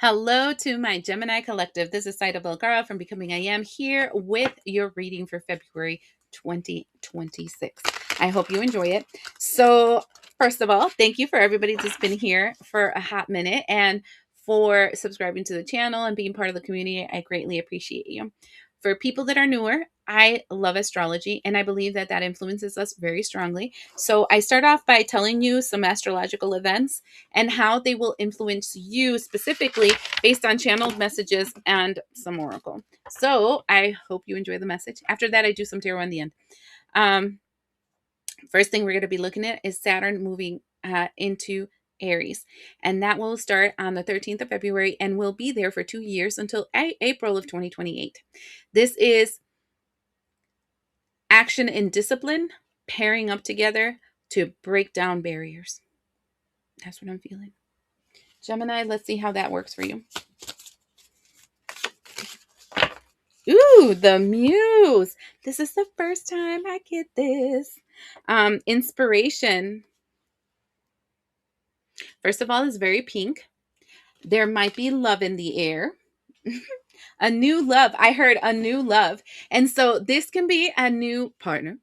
Hello to my Gemini collective. This is Zaida Velgara from Becoming I Am here with your reading for February 2026. I hope you enjoy it. So, first of all, thank you for everybody that's been here for a hot minute and for subscribing to the channel and being part of the community. I greatly appreciate you. For people that are newer, I love astrology and I believe that that influences us very strongly. So, I start off by telling you some astrological events and how they will influence you specifically based on channeled messages and some oracle. So I hope you enjoy the message. After that, I do some tarot in the end. Um, First thing we're going to be looking at is Saturn moving into Aries. And that will start on the 13th of February and will be there for 2 years until April of 2028. This is action and discipline pairing up together to break down barriers. That's what I'm feeling. Gemini, let's see how that works for you. Ooh, the muse. This is the first time I get this. Inspiration. First of all, is very pink. There might be love in the air. A new love. I heard a new love. And so this can be a new partner.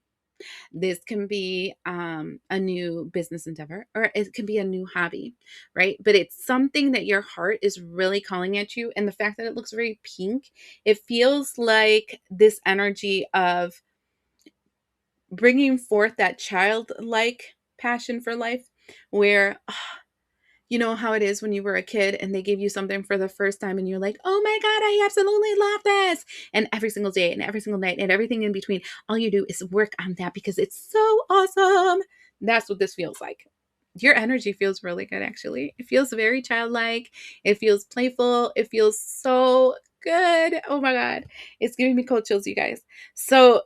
This can be a new business endeavor, or it can be a new hobby, right? But it's something that your heart is really calling at you. And the fact that it looks very pink, it feels like this energy of bringing forth that childlike passion for life where you know how it is when you were a kid and they give you something for the first time and you're like, oh my God, I absolutely love this. And every single day and every single night and everything in between, all you do is work on that because it's so awesome. That's what this feels like. Your energy feels really good, actually. It feels very childlike. It feels playful. It feels so good. Oh my God. It's giving me cold chills, you guys. So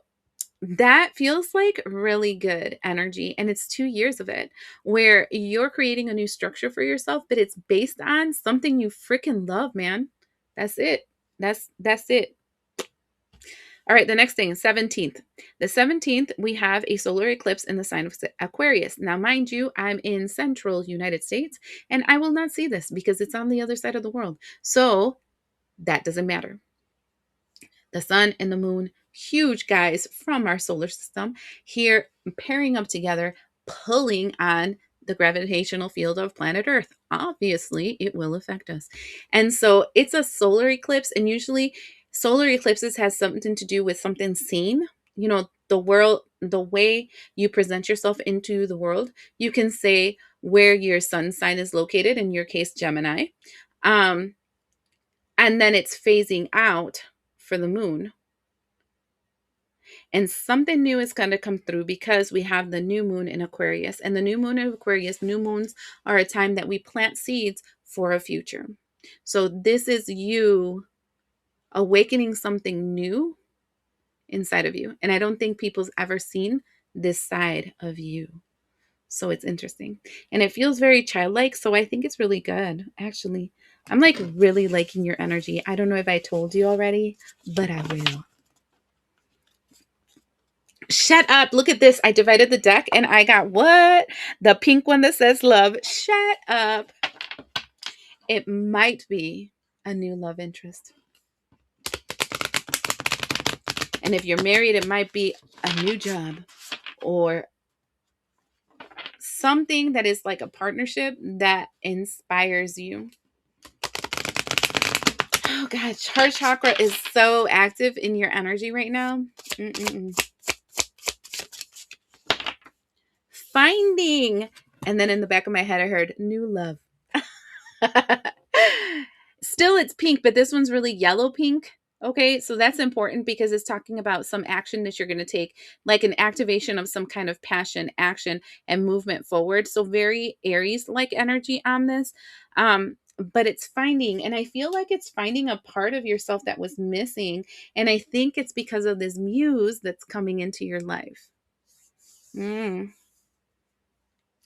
that feels like really good energy. And it's 2 years of it where you're creating a new structure for yourself, but it's based on something you freaking love, man. That's it. That's it. All right, the next thing is 17th. The 17th, we have a solar eclipse in the sign of Aquarius. Now, mind you, I'm in central United States and I will not see this because it's on the other side of the world. So that doesn't matter. The sun and the moon, huge guys from our solar system, here pairing up together, pulling on the gravitational field of planet Earth. Obviously, it will affect us. And so it's a solar eclipse, and usually solar eclipses has something to do with something seen. You know, the world, the way you present yourself into the world. You can say where your sun sign is located, in your case, Gemini. Um, and then it's phasing out for the moon. And something new is going to come through because we have the new moon in Aquarius. And the new moon in Aquarius, new moons are a time that we plant seeds for a future. So this is you awakening something new inside of you. And I don't think people's ever seen this side of you. So it's interesting. And it feels very childlike. So I think it's really good, actually. I'm like really liking your energy. I don't know if I told you already, but I will. Shut up. Look at this. I divided the deck and I got what? The pink one that says love. Shut up. It might be a new love interest. And if you're married, it might be a new job or something that is like a partnership that inspires you. Oh God, heart chakra is so active in your energy right now. Finding. And then in the back of my head, I heard new love. Still, it's pink, but this one's really yellow pink. Okay, so that's important because it's talking about some action that you're going to take, like an activation of some kind of passion, action, and movement forward. So very Aries-like energy on this. But it's finding, and I feel like it's finding a part of yourself that was missing. And I think it's because of this muse that's coming into your life.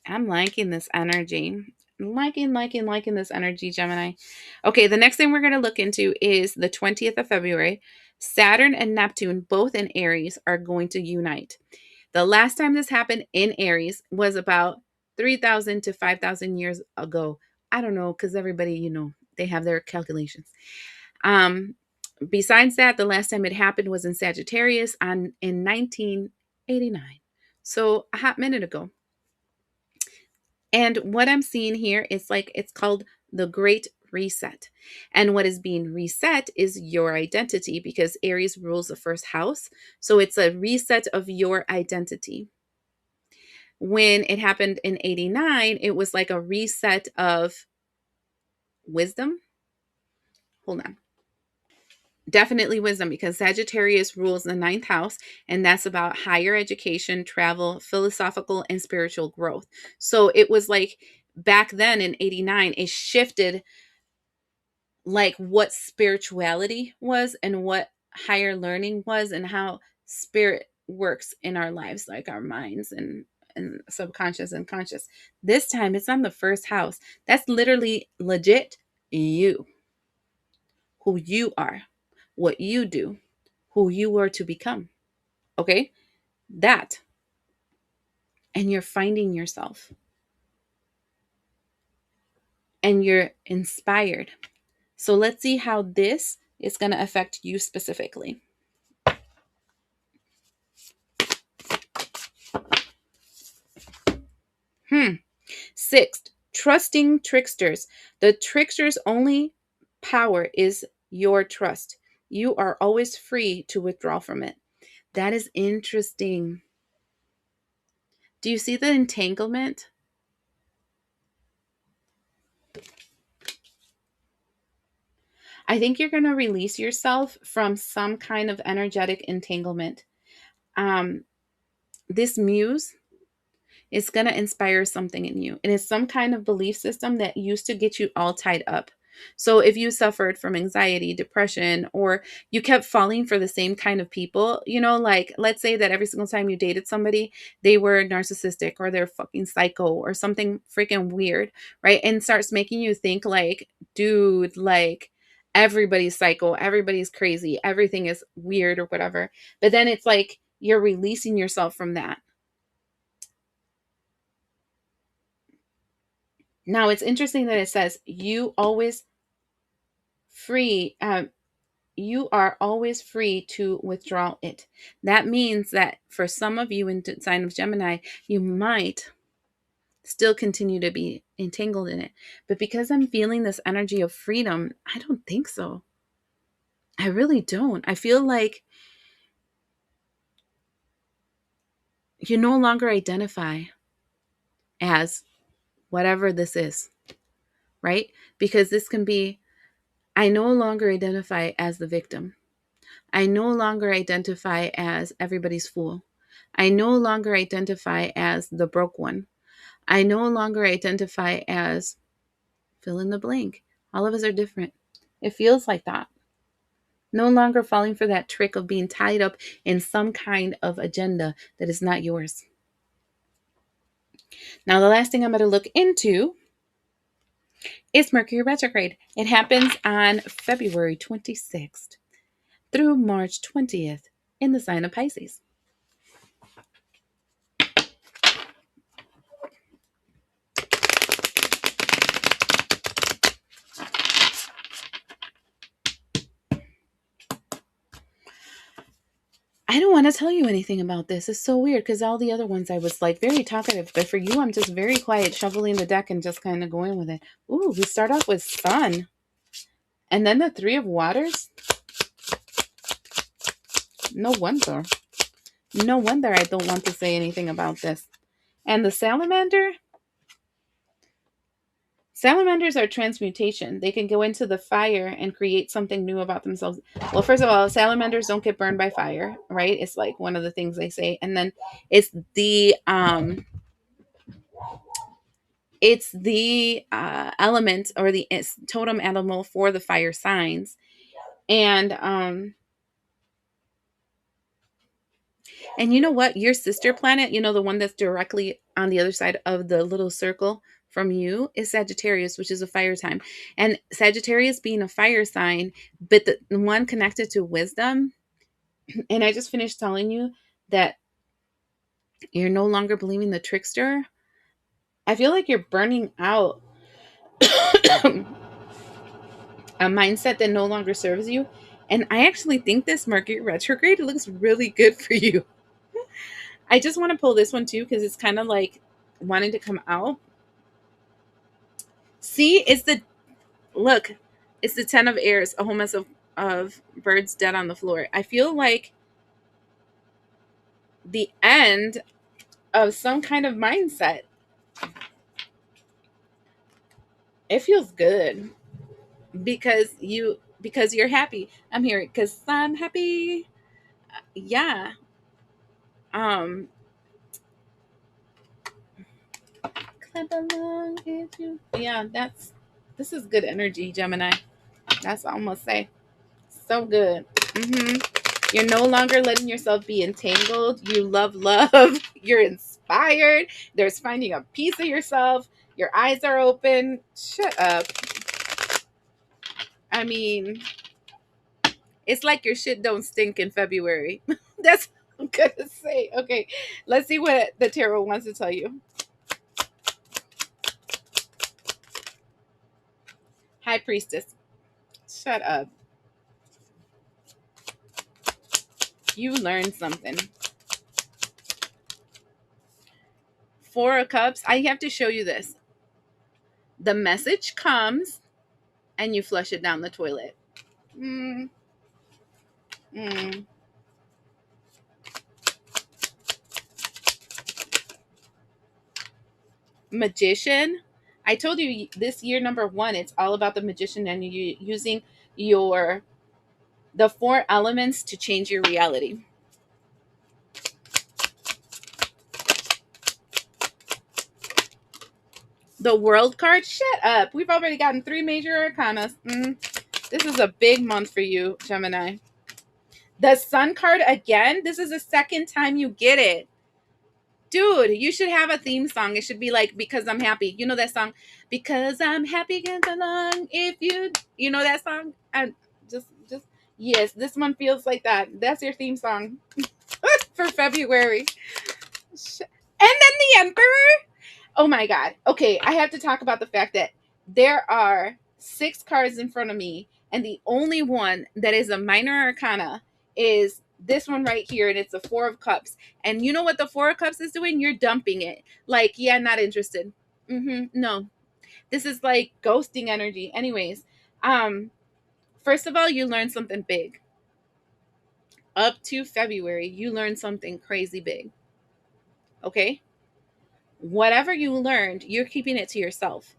I'm liking this energy. Liking this energy, Gemini. Okay, the next thing we're going to look into is the 20th of February. Saturn and Neptune, both in Aries, are going to unite. The last time this happened in Aries was about 3,000 to 5,000 years ago. I don't know, because everybody, They have their calculations. Um, Besides that, the last time it happened was in Sagittarius in 1989. So a hot minute ago. And what I'm seeing here is like it's called the Great Reset. And what is being reset is your identity because Aries rules the first house. So it's a reset of your identity. When it happened in 89, it was like a reset of wisdom. Hold on. Definitely wisdom because Sagittarius rules the ninth house, and that's about higher education, travel, philosophical, and spiritual growth. So it was like back then in 89, it shifted like what spirituality was and what higher learning was and how spirit works in our lives, like our minds and subconscious and conscious. This time it's on the first house. That's literally legit you, who you are, what you do, who you are to become. Okay? That. And you're finding yourself and you're inspired. So let's see how this is going to affect you specifically. Sixth, trusting tricksters. The trickster's only power is your trust. You are always free to withdraw from it. That is interesting. Do you see the entanglement? I think you're going to release yourself from some kind of energetic entanglement. Um, this muse is going to inspire something in you. It is some kind of belief system that used to get you all tied up. So if you suffered from anxiety, depression, or you kept falling for the same kind of people, like let's say that every single time you dated somebody, they were narcissistic or they're fucking psycho or something freaking weird, right? And starts making you think like, dude, like everybody's psycho, everybody's crazy, everything is weird or whatever. But then it's like you're releasing yourself from that. Now it's interesting that it says free. You are always free to withdraw it. That means that for some of you in the sign of Gemini, you might still continue to be entangled in it. But because I'm feeling this energy of freedom, I don't think so. I really don't. I feel like you no longer identify as whatever this is, right? Because this can be, I no longer identify as the victim. I no longer identify as everybody's fool. I no longer identify as the broke one. I no longer identify as fill in the blank. All of us are different. It feels like that. No longer falling for that trick of being tied up in some kind of agenda that is not yours. Now, the last thing I'm going to look into is Mercury retrograde. It happens on February 26th through March 20th in the sign of Pisces. I don't want to tell you anything about this. It's so weird because all the other ones I was like very talkative, but for you, I'm just very quiet, shoveling the deck and just kind of going with it. Ooh, we start off with Sun. And then the Three of Waters. No wonder. No wonder I don't want to say anything about this. And the Salamander. Salamanders are transmutation. They can go into the fire and create something new about themselves. Well, first of all, salamanders don't get burned by fire, right? It's like one of the things they say. And then it's the element or the totem animal for the fire signs. And you know what? Your sister planet, the one that's directly on the other side of the little circle from you, is Sagittarius, which is a fire sign. And Sagittarius being a fire sign, but the one connected to wisdom. And I just finished telling you that you're no longer believing the trickster. I feel like you're burning out a mindset that no longer serves you. And I actually think this Mercury retrograde looks really good for you. I just want to pull this one too because it's kind of like wanting to come out. See, it's the look, it's the 10 of airs, a whole mess of birds dead on the floor. I feel like the end of some kind of mindset. It feels good because you're happy. I'm here because I'm happy. Yeah. Um clap along if you yeah, this is good energy, Gemini. That's all I'm gonna say. So good. You're no longer letting yourself be entangled. You love. You're inspired. There's finding a piece of yourself. Your eyes are open. Shut up. I mean, it's like your shit don't stink in February. That's what I'm gonna say. Okay, let's see what the tarot wants to tell you. High Priestess. Shut up. You learned something. Four of Cups. I have to show you this. The message comes and you flush it down the toilet. Mm, mm. Magician. I told you this year number one, it's all about the magician and you using your the four elements to change your reality. The world card, shut up. We've already gotten three major arcanas. This is a big month for you, Gemini. The sun card again. This is the second time you get it. Dude, you should have a theme song. It should be like Because I'm Happy. You know that song? Because I'm happy gets along if you know that song? And just yes, this one feels like that. That's your theme song for February. And then the Emperor. Oh my God. Okay, I have to talk about the fact that there are six cards in front of me, and the only one that is a minor arcana is this one right here, and it's a Four of Cups. And you know what the Four of Cups is doing? You're dumping it. Like, yeah, not interested. No. This is like ghosting energy. Anyways, first of all, you learned something big. Up to February, you learned something crazy big. Okay? Whatever you learned, you're keeping it to yourself.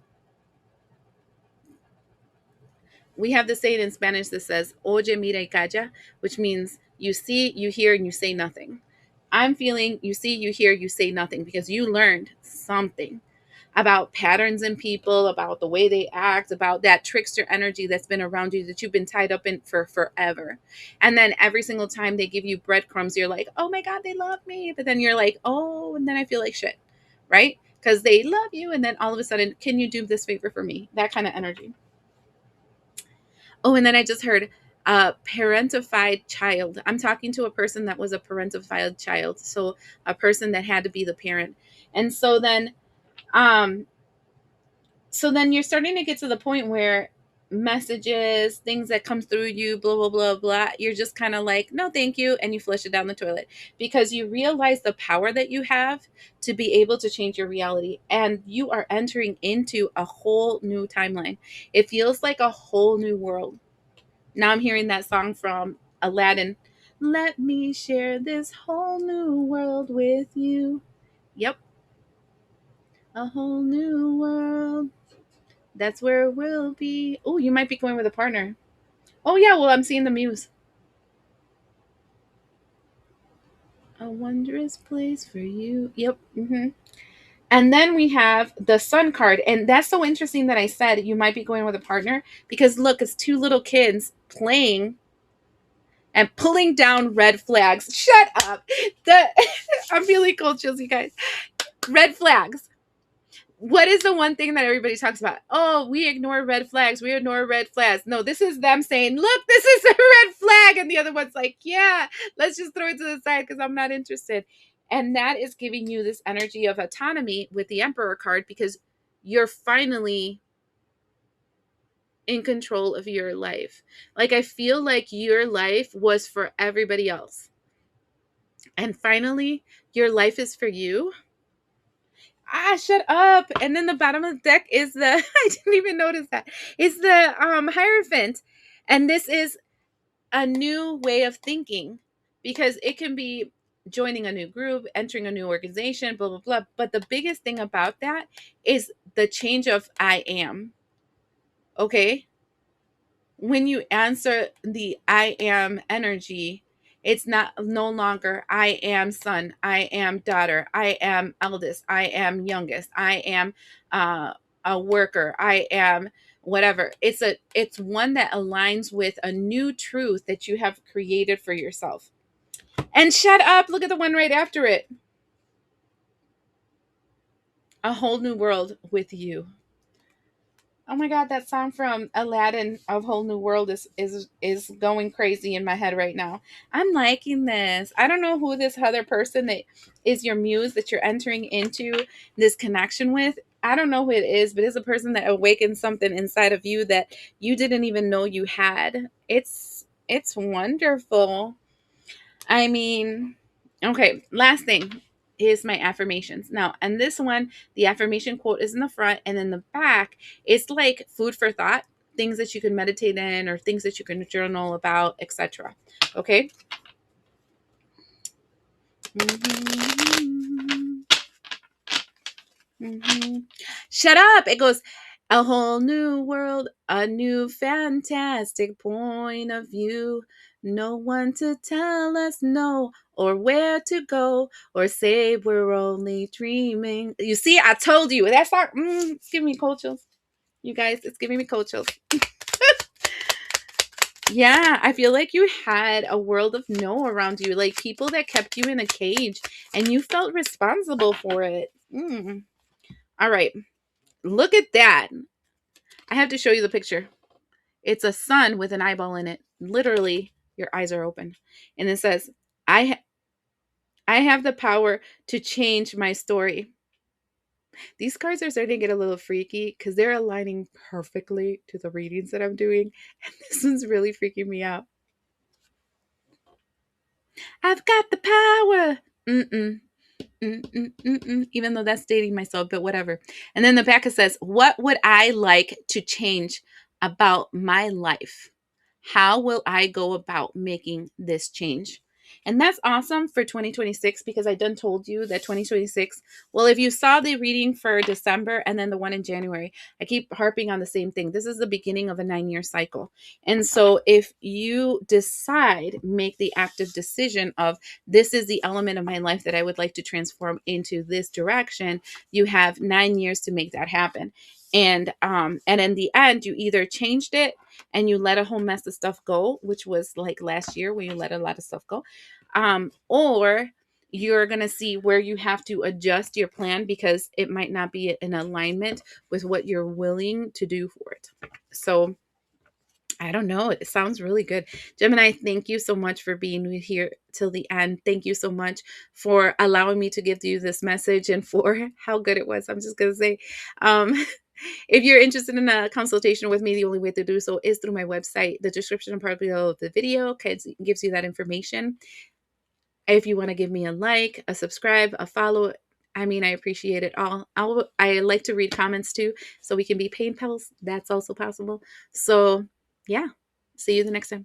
We have the saying in Spanish that says oye, mira y calla, which means you see, you hear, and you say nothing. I'm feeling you see, you hear, you say nothing because you learned something about patterns in people, about the way they act, about that trickster energy that's been around you that you've been tied up in for forever. And then every single time they give you breadcrumbs, you're like, oh my God, they love me. But then you're like, oh, and then I feel like shit, right? Because they love you. And then all of a sudden, can you do this favor for me? That kind of energy. Oh, and then I just heard a parentified child. I'm talking to a person that was a parentified child. So a person that had to be the parent. And um, so then you're starting to get to the point where messages, things that come through you, blah, blah, blah, blah, you're just kind of like, no, thank you. And you flush it down the toilet because you realize the power that you have to be able to change your reality. And you are entering into a whole new timeline. It feels like a whole new world. Now I'm hearing that song from Aladdin. Let me share this whole new world with you. Yep, a whole new world. That's where we'll be. Oh, you might be going with a partner. Oh, yeah, well, I'm seeing the muse. A wondrous place for you. Yep. And then we have the sun card. And that's so interesting that I said you might be going with a partner because look, it's two little kids playing and pulling down red flags. Shut up. The I'm feeling cold chills, you guys. Red flags. What is the one thing that everybody talks about? Oh, we ignore red flags. We ignore red flags. No, this is them saying, look, this is a red flag. And the other one's like, yeah, let's just throw it to the side because I'm not interested. And that is giving you this energy of autonomy with the Emperor card because you're finally in control of your life. Like, I feel like your life was for everybody else. And finally, your life is for you. Ah, shut up. And then the bottom of the deck is the I didn't even notice that. It's the Hierophant. And this is a new way of thinking, because it can be joining a new group, entering a new organization, blah blah blah. But the biggest thing about that is the change of I am. Okay? When you answer the I am energy, it's not no longer I am son, I am daughter, I am eldest, I am youngest, I am a worker, I am whatever. It's one that aligns with a new truth that you have created for yourself. And shut up, look at the one right after it. A whole new world with you. Oh my god, that song from Aladdin of Whole New World is going crazy in my head right now. I'm liking this. I don't know who this other person that is your muse that you're entering into this connection with. I don't know who it is, but it's a person that awakens something inside of you that you didn't even know you had. It's wonderful. I mean, okay, last thing is my affirmations. Now, and this one, the affirmation quote is in the front, and in the back, it's like food for thought, things that you can meditate in or things that you can journal about, etc. Okay? Mm-hmm. Mm-hmm. Shut up. It goes, a whole new world, a new fantastic point of view. No one to tell us no or where to go or say we're only dreaming. You see, I told you. That's not, it's giving me cold chills. You guys, it's giving me cold chills. Yeah, I feel like you had a world of no around you, like people that kept you in a cage and you felt responsible for it. All right. Look at that. I have to show you the picture. It's a sun with an eyeball in it. Literally, your eyes are open. And it says, I have the power to change my story. These cards are starting to get a little freaky because they're aligning perfectly to the readings that I'm doing. And this one's really freaking me out. I've got the power. Mm-mm. Mm-mm-mm-mm. Even though that's dating myself, but whatever. And then the back it says, what would I like to change about my life? How will I go about making this change? And that's awesome for 2026 because I done told you that 2026, well, if you saw the reading for December and then the one in January, I keep harping on the same thing. This is the beginning of a 9-year cycle. And so if you decide, make the active decision of this is the element of my life that I would like to transform into this direction, you have 9 years to make that happen. And in the end, you either changed it and you let a whole mess of stuff go, which was like last year when you let a lot of stuff go, or you're going to see where you have to adjust your plan because it might not be in alignment with what you're willing to do for it. So I don't know. It sounds really good. Gemini, thank you so much for being here till the end. Thank you so much for allowing me to give you this message and for how good it was. I'm just going to say, um, if you're interested in a consultation with me, the only way to do so is through my website. The description part below the video gives you that information. If you want to give me a like, a subscribe, a follow, I mean, I appreciate it all. I like to read comments too, so we can be pen pals. That's also possible. So, yeah, see you the next time.